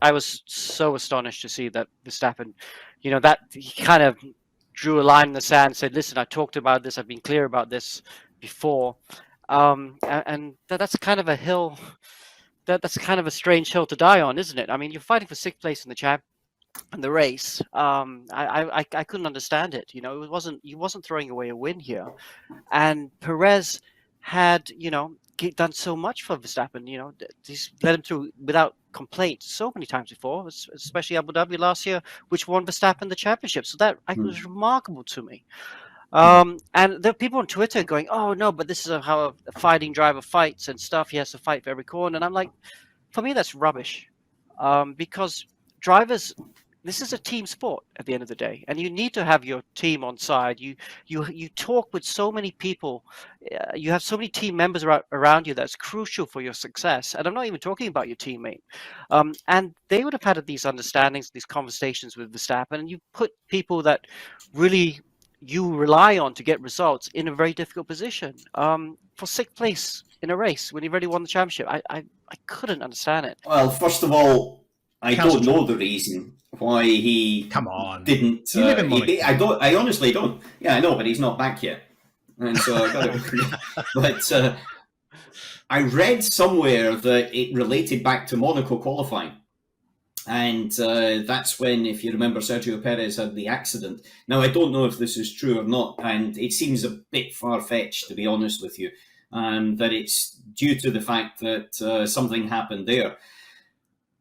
I was so astonished to see that Verstappen, that he kind of drew a line in the sand, said, "Listen, I talked about this. I've been clear about this before," and that's kind of a hill. That's kind of a strange hill to die on, isn't it? I mean, you're fighting for sixth place in the race. I couldn't understand it. He wasn't throwing away a win here, and Perez had done so much for Verstappen. He's led him through without complaint so many times before, especially Abu Dhabi last year, which won Verstappen the championship. So that was remarkable to me. And there are people on Twitter going, "Oh no, but this is how a fighting driver fights and stuff. He has to fight for every corner." And I'm like, for me, that's rubbish, because drivers. This is a team sport at the end of the day, and you need to have your team on side. You talk with so many people, you have so many team members around you that's crucial for your success. And I'm not even talking about your teammate. And they would have had these understandings, these conversations with Verstappen, and you put people that really you rely on to get results in a very difficult position, for sixth place in a race when you've already won the championship. I couldn't understand it. Well, first of all, I don't know the reason why he didn't. I honestly don't. Yeah, I know, but he's not back yet, and so I got it. But I read somewhere that it related back to Monaco qualifying. And that's when, if you remember, Sergio Perez had the accident. Now, I don't know if this is true or not, and it seems a bit far-fetched, to be honest with you, that it's due to the fact that something happened there.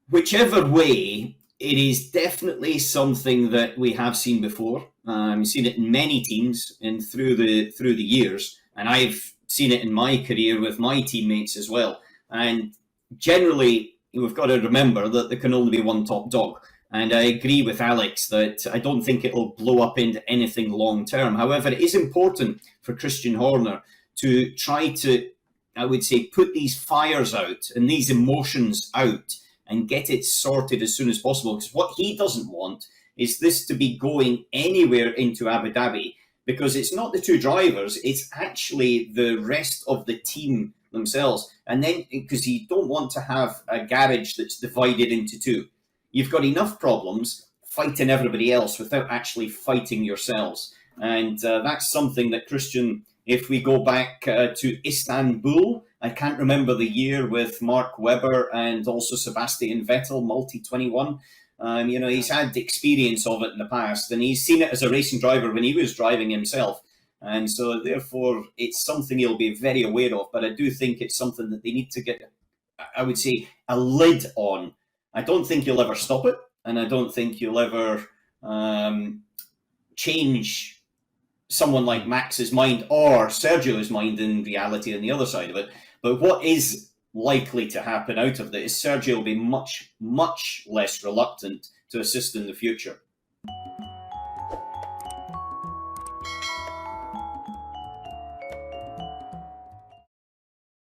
Whichever way, it is definitely something that we have seen before. We've seen it in many teams and through the years, and I've seen it in my career with my teammates as well. And generally, we've got to remember that there can only be one top dog. And I agree with Alex that I don't think it'll blow up into anything long term. However, it is important for Christian Horner to try to, I would say, put these fires out and these emotions out and get it sorted as soon as possible. Because what he doesn't want is this to be going anywhere into Abu Dhabi, because it's not the two drivers, it's actually the rest of the team themselves. And then, because you don't want to have a garage that's divided into two. You've got enough problems fighting everybody else without actually fighting yourselves. And that's something that Christian, if we go back to Istanbul, I can't remember the year with Mark Webber and also Sebastian Vettel, multi-21. He's had experience of it in the past, and he's seen it as a racing driver when he was driving himself. And so, therefore, it's something he'll be very aware of. But I do think it's something that they need to get, I would say, a lid on. I don't think you'll ever stop it, and I don't think you'll ever change someone like Max's mind or Sergio's mind in reality on the other side of it. But what is likely to happen out of this is Sergio will be much, much less reluctant to assist in the future.